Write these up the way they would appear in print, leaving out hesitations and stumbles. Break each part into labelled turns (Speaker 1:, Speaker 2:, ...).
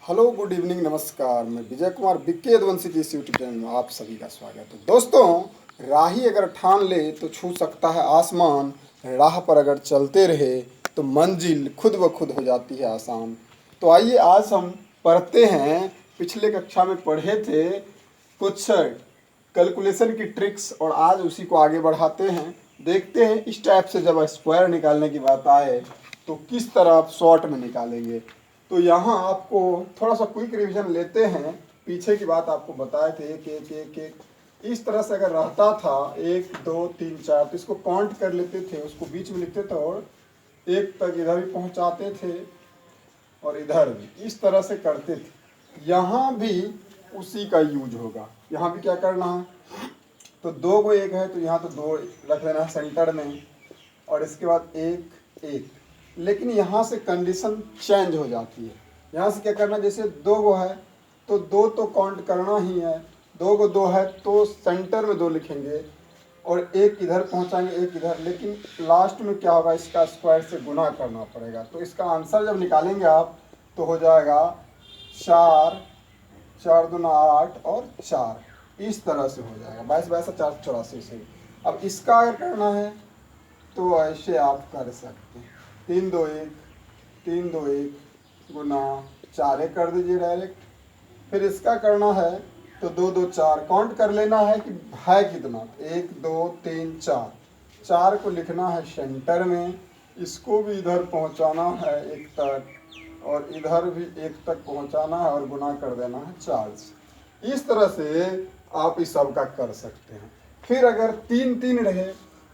Speaker 1: Hello good evening नमस्कार। मैं विजय कुमार विक्की यदुवंशी की इस यूट्यूब चैनल में आप सभी का स्वागत है। दोस्तों, राही अगर ठान ले तो छू सकता है आसमान, राह पर अगर चलते रहे तो मंजिल खुद ब खुद हो जाती है आसान। तो आइए आज हम पढ़ते हैं, पिछले कक्षा में पढ़े थे कुछ कैलकुलेशन की ट्रिक्स और आज उसी को आगे बढ़ाते हैं। देखते हैं इस टाइप से जब स्क्वायर निकालने की बात आए तो किस तरह आप शॉर्ट में निकालेंगे। तो यहाँ आपको थोड़ा सा क्विक रिवीजन लेते हैं। पीछे की बात आपको बताए थे एक एक एक एक इस तरह से अगर रहता था 1 2 3 4 तो इसको काउंट कर लेते थे, उसको बीच में लिखते थे और एक तक इधर भी पहुँचाते थे और इधर भी इस तरह से करते थे। यहाँ भी उसी का यूज होगा। यहाँ भी क्या करना है, तो 2 को 1 है तो यहाँ तो 2 रख लेना है सेंटर में और इसके बाद 1 1। लेकिन यहाँ से कंडीशन चेंज हो जाती है। यहाँ से क्या करना, जैसे 2 को है तो 2 तो काउंट करना ही है, 2 को 2 है तो सेंटर में 2 लिखेंगे और 1 इधर पहुँचाएंगे 1 इधर। लेकिन लास्ट में क्या होगा, इसका स्क्वायर से गुना करना पड़ेगा। तो इसका आंसर जब निकालेंगे आप तो हो जाएगा 4 4 दूना 8 और 4, इस तरह से हो जाएगा 22 22 4 84 से। अब इसका अगर करना है तो ऐसे आप कर सकते हैं 3 2 1 3 2 1 गुना 4 1 कर दीजिए डायरेक्ट। फिर इसका करना है तो 2 2 4 काउंट कर लेना है कि है कितना, 1 2 3 4 4 को लिखना है सेंटर में, इसको भी इधर पहुंचाना है 1 तक और इधर भी 1 तक पहुंचाना है और गुना कर देना है 4 से। इस तरह से आप इस सब का कर सकते हैं। फिर अगर 3 3 रहे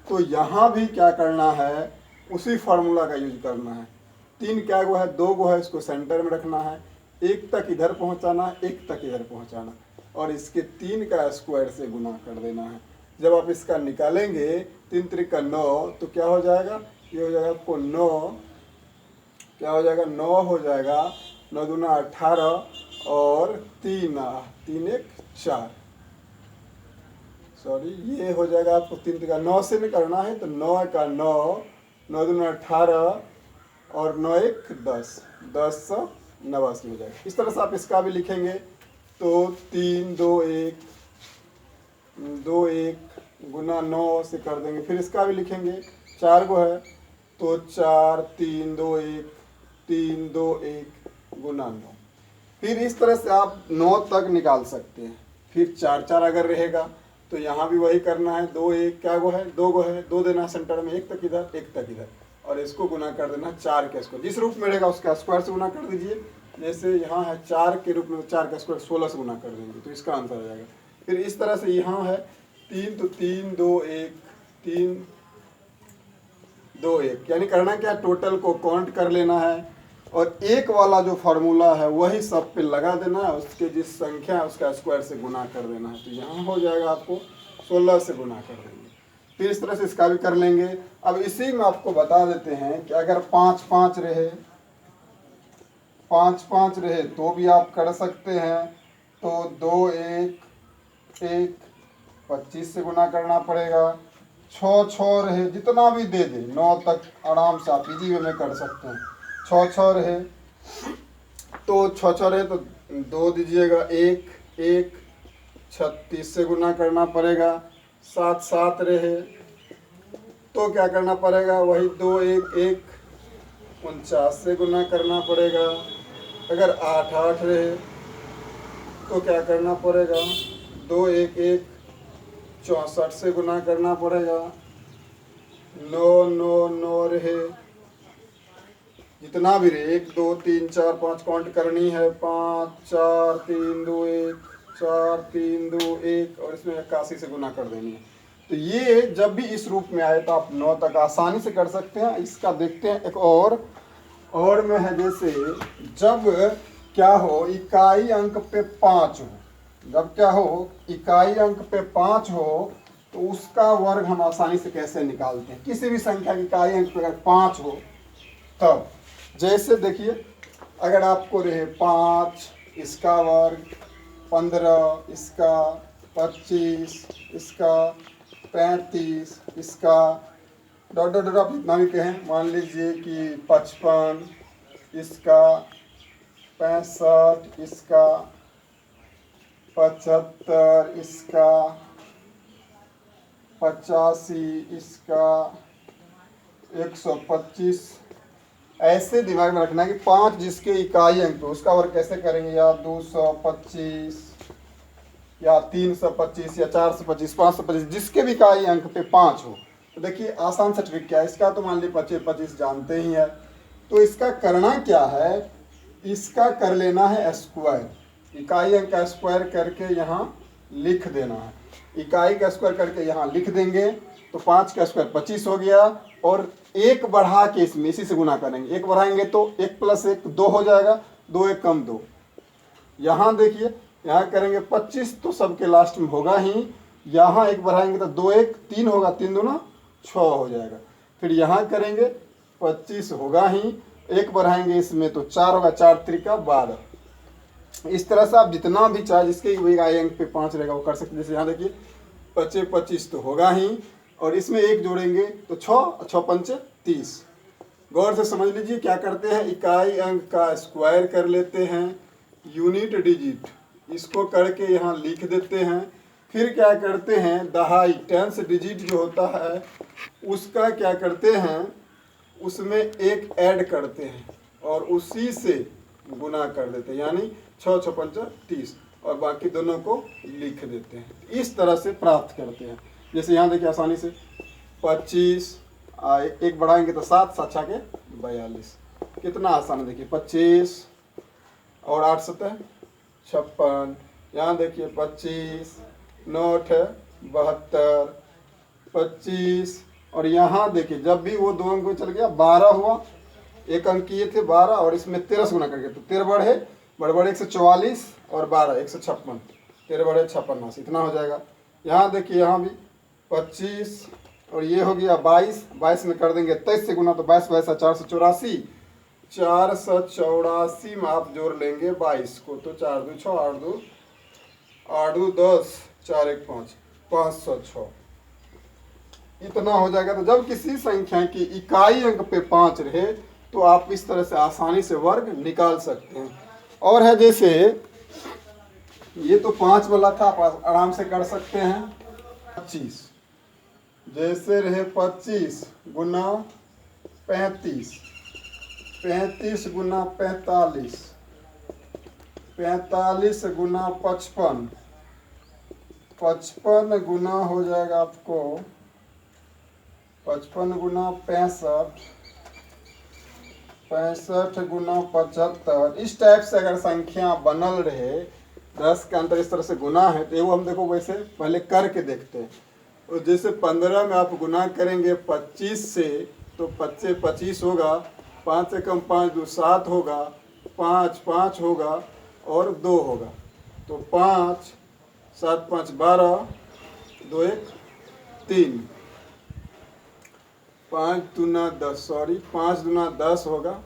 Speaker 1: तो यहाँ भी क्या करना है, उसी फार्मूला का यूज करना है। 3 क्या गो है, 2 गो है, इसको सेंटर में रखना है, 1 तक इधर पहुंचाना, 1 तक इधर पहुंचाना और इसके 3 का स्क्वायर से गुना कर देना है। जब आप इसका निकालेंगे 3 3 का 9 तो क्या हो जाएगा, ये हो जाएगा आपको 9, क्या हो जाएगा 9 हो जाएगा, 9 दूना 18 और 3 3 1 4, सॉरी ये हो जाएगा आपको 3 का 9 से निकालना है तो 9 का 9 9 दूना 18 और 9 1 10 10 89 हो जाएगा। इस तरह से आप इसका भी लिखेंगे तो 3 2 1 2 1 गुना 9 से कर देंगे। फिर इसका भी लिखेंगे, 4 को है तो 4 3 2 1 3 2 1 गुना 9। फिर इस तरह से आप 9 तक निकाल सकते हैं। फिर 4 4 अगर रहेगा तो यहाँ भी वही करना है, 2 1 क्या गो है, 2 गो है, 2 देना सेंटर में, 1 तक इधर 1 तक इधर और इसको गुना कर देना 4 के स्क्वायर, जिस रूप में रहेगा उसका स्क्वायर से गुना कर दीजिए। जैसे यहाँ है 4 के रूप में 4 का स्क्वायर 16 से गुना कर देंगे तो इसका आंसर आ जाएगा। फिर इस तरह से यहाँ है 3 तो 3 2 1 3 2 1, यानी करना क्या, टोटल को काउंट कर लेना है और एक वाला जो फार्मूला है वही सब पे लगा देना है, उसके जिस संख्या है उसका स्क्वायर से गुना कर देना है। तो यहाँ हो जाएगा आपको 16 से गुना कर देंगे। फिर इस तरह से इसका भी कर लेंगे। अब इसी में आपको बता देते हैं कि अगर 5 5 रहे 5 5 रहे तो भी आप कर सकते हैं। तो 2 1 1 25 से गुना करना पड़ेगा। 6 6 रहे, जितना भी दे दे 9 तक आराम से आप इजी वे में कर सकते हैं। 6 6 रहे तो 6 6 रहे तो 2 दीजिएगा 1 1 36 से गुना करना पड़ेगा। 7 7 रहे तो क्या करना पड़ेगा, वही 2 1 1 49 से गुना करना पड़ेगा। अगर 8 8 रहे तो क्या करना पड़ेगा, 2 1 1 64 से गुना करना पड़ेगा। 9 9 9 रहे, जितना भी रहे 1 2 3 4 5 काउंट करनी है, 5 4 3 2 1 4 3 2 1 और इसमें 81 से गुना कर देनी है। तो ये जब भी इस रूप में आए तो आप 9 तक आसानी से कर सकते हैं। इसका देखते हैं एक और में है, जैसे जब क्या हो इकाई अंक पे 5 हो, जब क्या हो इकाई अंक पे 5 हो तो उसका वर्ग हम आसानी से कैसे निकालते हैं। किसी भी संख्या की इकाई अंक पे अगर 5 हो तब जैसे देखिए, अगर आपको रहे 5 इसका वर्ग, 15 इसका, 25 इसका, 35 इसका, डॉट डॉट डॉट आप जितना भी कहें, मान लीजिए कि 55 इसका, 65, इसका 75, इसका 85, इसका 125। ऐसे दिमाग में रखना है कि 5 जिसके इकाई अंक पे उसका वर्ग कैसे करेंगे, या 225 या 325 या 425 525, जिसके भी इकाई अंक पे 5 हो। तो देखिए आसान सा ट्रिक क्या है इसका, तो मान लीजिए 25 25 जानते ही है, तो इसका करना क्या है, इसका कर लेना है स्क्वायर, इकाई अंक का स्क्वायर करके यहाँ लिख देना है। इकाई का स्क्वायर करके यहाँ लिख देंगे तो 5 का स्क्वायर 25 हो गया, और 1 बढ़ा के इसमें इसी से गुना करेंगे, 1 बढ़ाएंगे तो 1 + 1 2 हो जाएगा, 2 1 कम 2। यहाँ देखिए यहाँ करेंगे 25 तो सबके लास्ट में होगा ही, यहाँ 1 बढ़ाएंगे तो 2 1 3 होगा, 3 दूना 6 हो जाएगा। फिर यहाँ करेंगे 25 होगा ही, 1 बढ़ाएंगे इसमें तो 4 होगा, 4 त्रिका 12। इस तरह से आप जितना भी चाहे जिसके इकाई अंक पे 5 रहेगा वो कर सकते हैं। जैसे यहाँ देखिए 25 25 तो होगा ही, और इसमें 1 जोड़ेंगे तो 6 6 5 30। गौर से समझ लीजिए क्या करते हैं, इकाई अंक का स्क्वायर कर लेते हैं, यूनिट डिजिट इसको करके यहाँ लिख देते हैं। फिर क्या करते हैं, दहाई टेंस डिजिट जो होता है उसका क्या करते हैं, उसमें 1 ऐड करते हैं और उसी से गुना कर देते हैं, यानी 6 6 5 30, और बाकी दोनों को लिख देते हैं। इस तरह से प्राप्त करते हैं। जैसे यहाँ देखिए आसानी से 25 1 बढ़ाएंगे तो 7 7 6 के 42, कितना आसान है देखिए। 25 और 8 7 56, यहाँ देखिए 25 9 72, 25, और यहाँ देखिए जब भी वो 2 अंक में चल गया 12 हुआ, 1 अंक किए थे 12 और इसमें 13 से गुना करके, तो 13 बढ़े बड़े 144 और 12 156, 13 बढ़े 56, इतना हो जाएगा। यहाँ देखिए यहाँ भी 25 और ये हो गया 22, 22 में कर देंगे 23 से गुना, तो 22 22 484, 484 में आप जोड़ लेंगे 22 को, तो 4 2 6 8 2 8 2 10 4 1 5 506, इतना हो जाएगा। तो जब किसी संख्या की इकाई अंक पे 5 रहे तो आप इस तरह से आसानी से वर्ग निकाल सकते हैं। और है जैसे ये तो 5 वाला था, आप आराम से कर सकते हैं। 25 जैसे रहे 25 गुना 35, 35 गुना 45, 45 गुना 55, 55 गुना हो जाएगा आपको 55 गुना 65, 65 गुना 75। इस टाइप से अगर संख्या बनल रहे, 10 के अंतर इस तरह से गुना है, तो वो हम देखो वैसे पहले करके देखते हैं। और जैसे 15 में आप गुना करेंगे 25 से तो 25 25 होगा, 5 से कम 5 2 7 होगा, 5 5 होगा और 2 होगा, तो 5 7 5 12, 2 1 3, 5 दूना 10, सॉरी 5 दूना 10 होगा,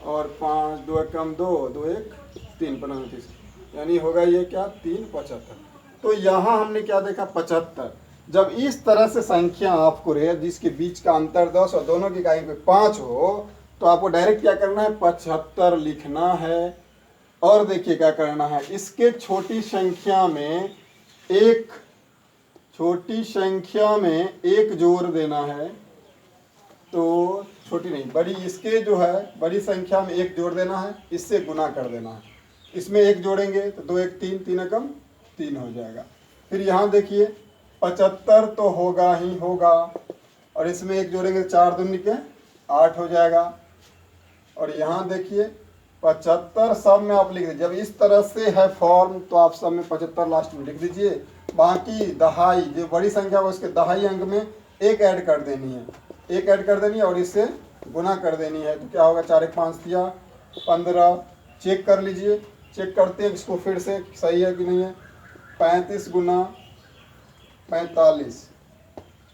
Speaker 1: और 5 2 कम 2 2 1 3 15 30, यानी होगा ये क्या 3 75। तो यहाँ हमने क्या देखा 75। जब इस तरह से संख्या आपको रहे जिसके बीच का अंतर 10 और दोनों की इकाई पे 5 हो, तो आपको डायरेक्ट क्या करना है 75 लिखना है। और देखिए क्या करना है, इसके छोटी संख्या में एक जोड़ देना है, तो छोटी नहीं बड़ी, इसके जो है बड़ी संख्या में 1 जोड़ देना है, इससे गुना कर देना है। इसमें 1 जोड़ेंगे तो 2 1 3 3 कम 3 हो जाएगा। फिर यहाँ देखिए 75 तो होगा ही होगा, और इसमें 1 जोड़ेंगे 4 दूनी के 8 हो जाएगा। और यहाँ देखिए 75 सब में आप लिख दीजिए। जब इस तरह से है फॉर्म तो आप सब में 75 लास्ट में लिख दीजिए। बाकी दहाई जो बड़ी संख्या है उसके दहाई अंक में 1 ऐड कर देनी है, 1 ऐड कर देनी है और इससे गुना कर देनी है। तो क्या होगा 4 1 5 दिया 15। चेक कर लीजिए, चेक करते हैं इसको फिर से सही है कि नहीं है। 35 गुना 45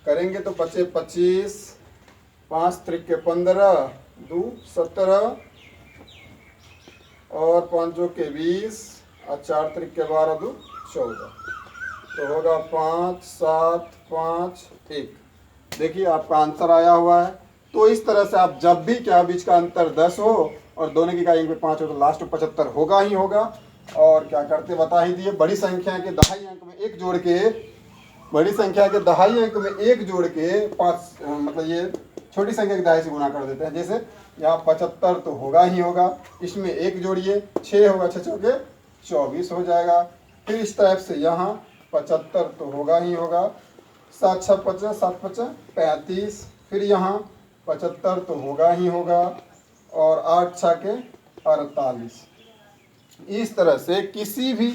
Speaker 1: करेंगे तो बचे 25, 5 त्रिक 15, 2 17 और 5 के 20 और 4 त्रिक 12 2 14, तो होगा 5 7 5 1। देखिए आपका आंसर आया हुआ है। तो इस तरह से आप जब भी क्या बीच का अंतर 10 हो और दोनों की इकाई अंक पे 5 हो तो लास्ट में 75 होगा ही होगा। और क्या करते बता ही दिए, बड़ी संख्या के दहाई अंक में एक जोड़ के, बड़ी संख्या के दहाई अंक में एक जोड़ के 5 मतलब ये छोटी संख्या के दहाई से गुना कर देते हैं। जैसे यहाँ 75 तो होगा ही होगा, इसमें एक जोड़िए 6 होगा, 6 चौके 24 हो जाएगा। फिर इस टाइप से यहाँ 75 तो होगा ही होगा, 7 6 50, 7 50 35, फिर यहाँ 75 तो होगा ही होगा और 8 6 के 48। इस तरह से किसी भी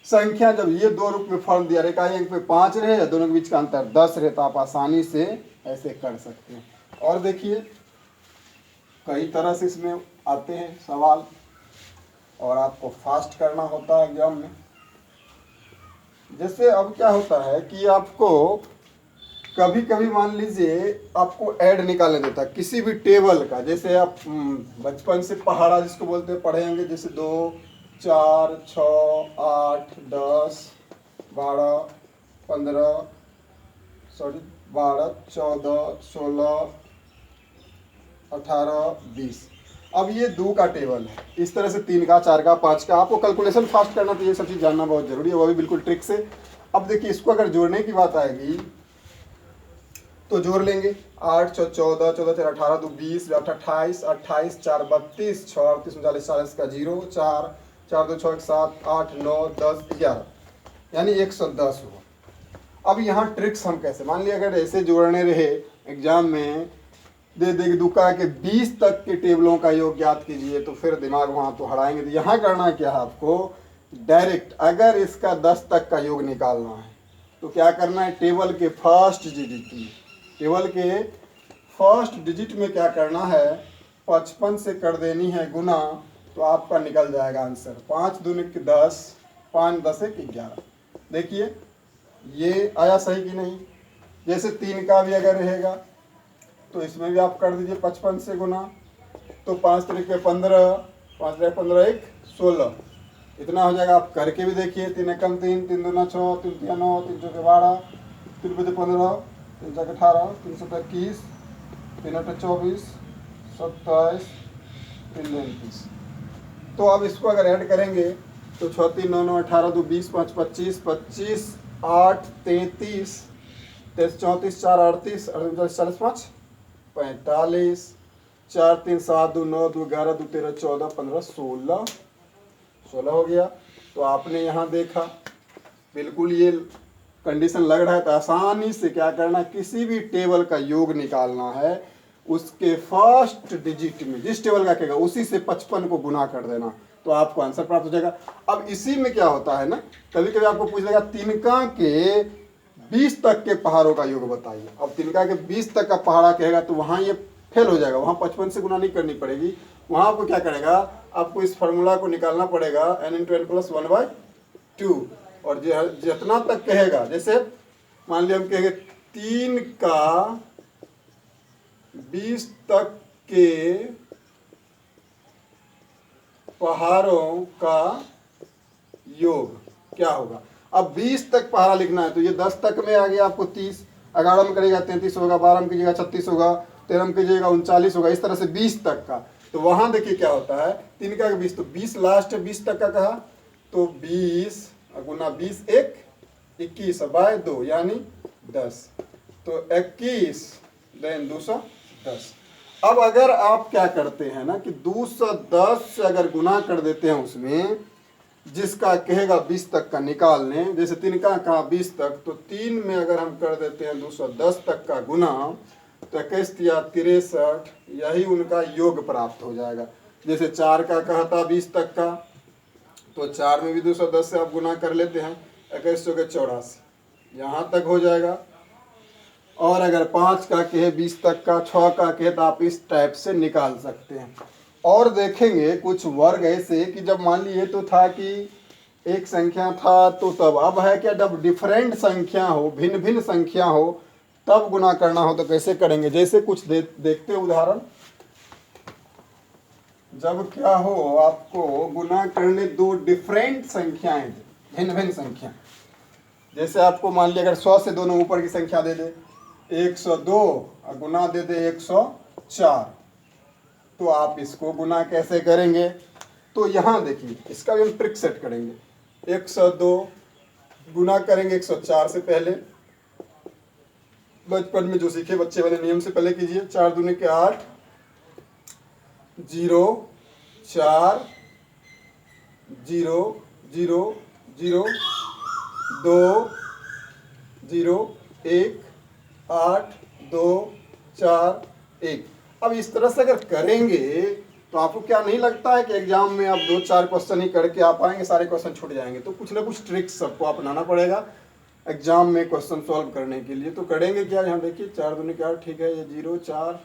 Speaker 1: संख्या जब ये दो रूप में फॉर्म दिया, इकाई अंक पे 5 रहे या दोनों के बीच का अंतर 10 रहे तो आप आसानी से ऐसे कर सकते हैं। और देखिए कई तरह से इसमें आते हैं सवाल और आपको फास्ट करना होता है एग्जाम में। जैसे अब क्या होता है कि आपको कभी कभी मान लीजिए आपको ऐड निकालने देता है किसी भी टेबल का। जैसे आप बचपन से पहाड़ा जिसको बोलते हैं पढ़े होंगे, जैसे 2 4 6 8 10 12 15 12 14 16 18 20। अब ये 2 का टेबल है, इस तरह से 3 का 4 का 5 का। आपको कैलकुलेशन फास्ट करना तो ये सब चीज़ जानना बहुत जरूरी है, वो भी बिल्कुल ट्रिक से। अब देखिए इसको अगर जोड़ने की बात आएगी तो जोड़ लेंगे 8 14 14 4 18 2 20 28 28 4 32 6 38 39 40 का 0 4 4 2 6 7 8 9 10 11 यानी 110 हुआ। अब यहाँ ट्रिक्स हम कैसे, मान लिया अगर ऐसे जोड़ने रहे एग्जाम में दे दे दुका के 20 तक के टेबलों का योग ज्ञात कीजिए तो फिर दिमाग वहाँ तो हटाएंगे। तो यहाँ करना क्या है आपको, डायरेक्ट अगर इसका 10 तक का योग निकालना है तो क्या करना है, टेबल के फर्स्ट डिजिट में क्या करना है 55 से कर देनी है गुना, तो आपका निकल जाएगा आंसर 5 दूनी 10 5 10 1 11। देखिए ये आया सही कि नहीं। जैसे 3 का भी अगर रहेगा तो इसमें भी आप कर दीजिए 55 से गुना, तो 5 तरीके 15 5 15 1 16 इतना हो जाएगा। आप करके भी देखिए, 3 एकम 3 3 दूना 6 3 तिया 9 3 चौके 12 3 बजे 15 3 चौके 18 3 7 21 3 8 24 27 3 29। तो अब इसको अगर ऐड करेंगे तो 6 3 9 9 18 2 20 5 25 25 8 33 33 34 4 38 38 40 5 45 4 3 7 2 9 2 11 2 13 14 15 16 हो गया। तो आपने यहाँ देखा बिल्कुल ये कंडीशन लग रहा है तो आसानी से क्या करना, किसी भी टेबल का योग निकालना है, उसके फर्स्ट डिजिट में जिस टेबल का कहेगा उसी से 55 को गुना कर देना तो आपको आंसर प्राप्त हो जाएगा। अब इसी में क्या होता है ना, कभी कभी आपको पूछ लेगा तिनका के 20 तक के पहाड़ों का योग बताइए। अब तिनका के 20 तक का पहाड़ा कहेगा तो वहाँ ये फेल हो जाएगा, वहाँ 55 से गुना नहीं करनी पड़ेगी। वहाँ आपको क्या करेगा, आपको इस फार्मूला को निकालना पड़ेगा n × n + 1/2 और जितना तक कहेगा, जैसे मान लिया हम कहेंगे 3 का 20 तक के पहाड़ों का योग क्या होगा। अब 20 तक पहाड़ा लिखना है तो ये 10 तक में आ गया आपको 30, 11 में करेगा 33 होगा, 12 में कीजिएगा 36 होगा, 13 में कीजिएगा 39 होगा, इस तरह से 20 तक का। तो वहां देखिए क्या होता है, 3 का 20 तो 20 लास्ट 20 तक का कहा तो 20 गुना 20 1 21/2 यानी 10, तो 21 देन 210। अब अगर आप क्या करते हैं ना कि 210 से अगर गुना कर देते हैं उसमें जिसका कहेगा 20 तक का निकालने, जैसे 3 का कहा 20 तक तो 3 में अगर हम कर देते हैं 210 तक का गुना तो 21 या 63 यही उनका योग प्राप्त हो जाएगा। जैसे 4 का कहा था 20 तक का तो 4 में भी 210 से आप गुना कर लेते हैं 21 के 84 यहाँ तक हो जाएगा। और अगर 5 का कहे 20 तक का, 6 का कहे तो आप इस टाइप से निकाल सकते हैं। और देखेंगे कुछ वर्ग ऐसे कि जब मान लिए तो था कि एक संख्या था तो तब, अब है क्या जब डिफरेंट संख्या हो, भिन्न भिन्न संख्या हो तब गुना करना हो तो कैसे करेंगे। जैसे कुछ देखते उदाहरण, जब क्या हो आपको गुना करने दो डिफरेंट संख्याएं, भिन्न भिन्न संख्या, जैसे आपको मान लिया अगर 100 से दोनों ऊपर की संख्या दे दे 102 और गुना दे दे 104 तो आप इसको गुना कैसे करेंगे? तो यहाँ देखिए इसका भी हम ट्रिक सेट करेंगे। 102 गुना करेंगे 104 से पहले, बचपन में जो सीखे बच्चे वाले नियम से पहले कीजिए। 4 दूनी के 8, 0 4 0 0 0 2 0 1 8 2 4 1। अब इस तरह से अगर करेंगे तो आपको क्या नहीं लगता है कि एग्जाम में आप 2-4 क्वेश्चन ही करके आ पाएंगे, सारे क्वेश्चन छूट जाएंगे? तो कुछ ना कुछ ट्रिक्स सबको अपनाना पड़ेगा एग्जाम में क्वेश्चन सॉल्व करने के लिए। तो करेंगे क्या? यहाँ देखिए 4 दूनी के 8 ठीक है, ये 0 4,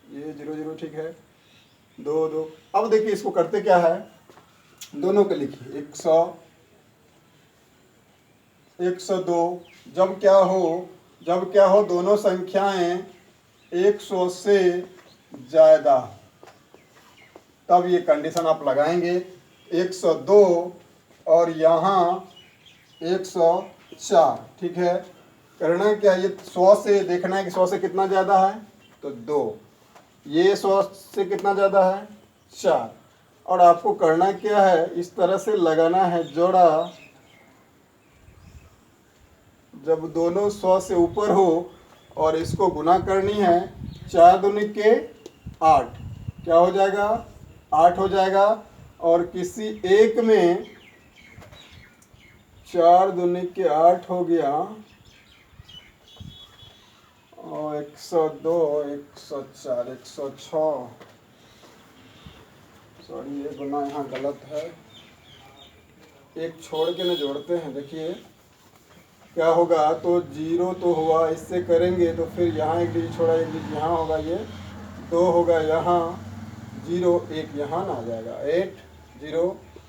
Speaker 1: ये 0 0 ठीक है, 2 2। अब देखिए इसको करते क्या है, दोनों के लिखिए 100 102। जब क्या हो दोनों संख्याएं 100 से ज़्यादा, तब ये कंडीशन आप लगाएंगे। 102 और यहाँ 104 ठीक है। करना क्या है, ये 100 से देखना है कि 100 से कितना ज़्यादा है, तो 2। ये 100 से कितना ज़्यादा है, 4। और आपको करना क्या है, इस तरह से लगाना है जोड़ा, जब दोनों 100 से ऊपर हो और इसको गुना करनी है। 4 दूनी के 8 क्या हो जाएगा, 8 हो जाएगा। और किसी एक में 4 दूनी के 8 हो गया, और 102 104 106, सॉरी ये गुना यहाँ गलत है, एक छोड़ के न जोड़ते हैं। देखिए क्या होगा, तो 0 तो हुआ, इससे करेंगे तो फिर यहाँ एक डिजिट छोड़ा, एक डिजिट यहाँ होगा, ये 2 होगा, यहाँ 0 1 यहाँ ना आ जाएगा, 8 0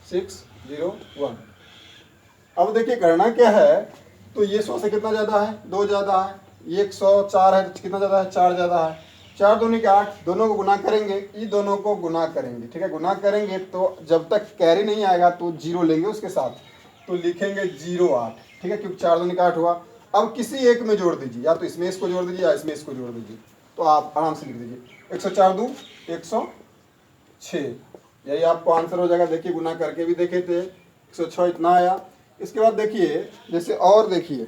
Speaker 1: 6 0 1। अब देखिए करना क्या है, तो ये 100 से कितना ज़्यादा है, 2 ज़्यादा है। ये 104 है, कितना ज़्यादा है, 4 ज़्यादा है। 4 दूनी के 8, दोनों को गुना करेंगे, ये दोनों को गुना करेंगे ठीक है। गुना करेंगे तो जब तक कैरी नहीं आएगा तो 0 लेंगे उसके साथ, तो लिखेंगे 0 8 ठीक है, क्योंकि 4 दूनी का 8 हुआ। अब किसी एक में जोड़ दीजिए, या तो इसमें इसको जोड़ दीजिए या इसमें इसको जोड़ दीजिए, तो आप आराम से लिख दीजिए 104 दूँ 106, यही आपको आंसर हो जाएगा। देखिए गुना करके भी देखे थे, 106 इतना आया। इसके बाद देखिए जैसे और देखिए,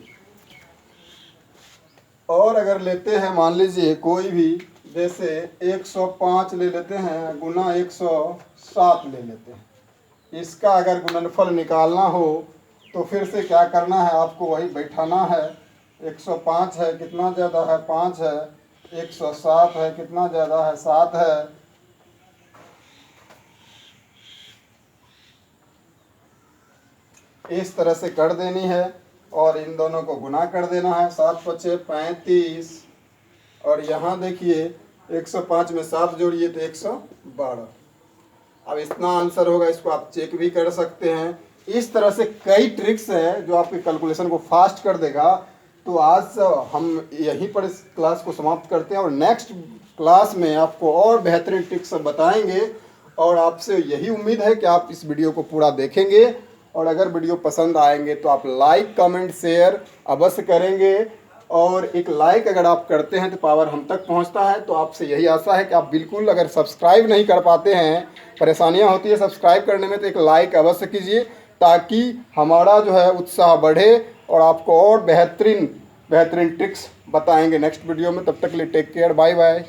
Speaker 1: और अगर लेते हैं मान लीजिए कोई भी, जैसे 105 ले लेते हैं गुना 107 ले लेते हैं। इसका अगर गुणनफल निकालना हो तो फिर से क्या करना है, आपको वही बैठाना है। 105 है, कितना ज़्यादा है, 5 है। 107 है, कितना ज़्यादा है, 7 है। इस तरह से कर देनी है और इन दोनों को गुना कर देना है। 7 5 35, और यहाँ देखिए 105 में 7 जोड़िए तो 112। अब इतना आंसर होगा, इसको आप चेक भी कर सकते हैं। इस तरह से कई ट्रिक्स है जो आपके कैलकुलेशन को फास्ट कर देगा। तो आज हम यहीं पर इस क्लास को समाप्त करते हैं और नेक्स्ट क्लास में आपको और बेहतरीन ट्रिक्स बताएंगे। और आपसे यही उम्मीद है कि आप इस वीडियो को पूरा देखेंगे, और अगर वीडियो पसंद आएंगे तो आप लाइक कमेंट शेयर अवश्य करेंगे। और एक लाइक अगर आप करते हैं तो पावर हम तक पहुंचता है। तो आपसे यही आशा है कि आप बिल्कुल, अगर सब्सक्राइब नहीं कर पाते हैं, परेशानियां होती है सब्सक्राइब करने में, तो एक लाइक अवश्य कीजिए ताकि हमारा जो है उत्साह बढ़े और आपको और बेहतरीन ट्रिक्स बताएंगे नेक्स्ट वीडियो में। तब तक के लिए टेक केयर, बाय बाय।